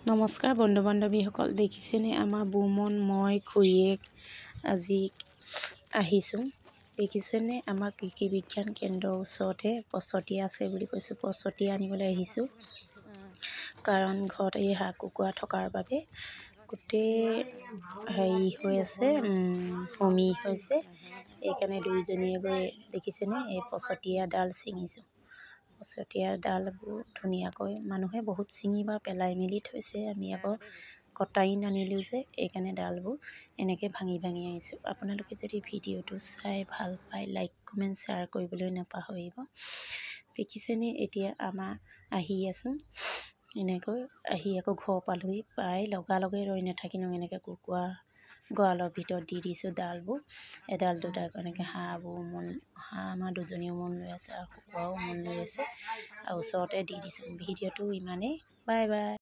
নমস্কাৰ বন্ধু বান্ধৱীসকল, দেখিছেনে আমাৰ বুমন মই খুৰীয়েক আজি আহিছোঁ। দেখিছেনে আমাৰ কৃষি বিজ্ঞান কেন্দ্ৰৰ ওচৰতে পচতীয়া আছে বুলি কৈছোঁ। পচতীয়া আনিবলৈ আহিছোঁ কাৰণ ঘৰত এই হাঁহ কুকুৰা থকাৰ বাবে গোটেই হেৰি হৈ আছে, হুমি হৈছে। সেইকাৰণে দুইজনীয়ে গৈ দেখিছেনে এই পচতীয়া ডাল ছিঙিছোঁ। পচতীয়া ডালবোৰ ধুনীয়াকৈ মানুহে বহুত ছিঙি বা পেলাই মেলি থৈছে। আমি আকৌ কটাৰী নানিলোঁ যে, এইকাৰণে ডালবোৰ এনেকৈ ভাঙি ভাঙি আহিছোঁ। আপোনালোকে যদি ভিডিঅ'টো চাই ভাল পায় লাইক কমেণ্ট শ্বেয়াৰ কৰিবলৈ নাপাহৰিব। দেখিছেনে এতিয়া আমাৰ আহি আছোঁ, এনেকৈ আহি আকৌ ঘৰ পালোহি। প্ৰায় লগালগে ৰৈ নাথাকিলোঁ, এনেকৈ কুকুৰা গঁৰালৰ ভিতৰত দি দিছোঁ ডালবোৰ এডাল দুডাল। এনেকৈ হাঁহ আমাৰ দুজনীও উমনি লৈ আছে আৰু কুকুৰাও উমনি লৈ আছে আৰু ওচৰতে দি দিছোঁ। ভিডিঅ'টো ইমানেই, বাই বাই।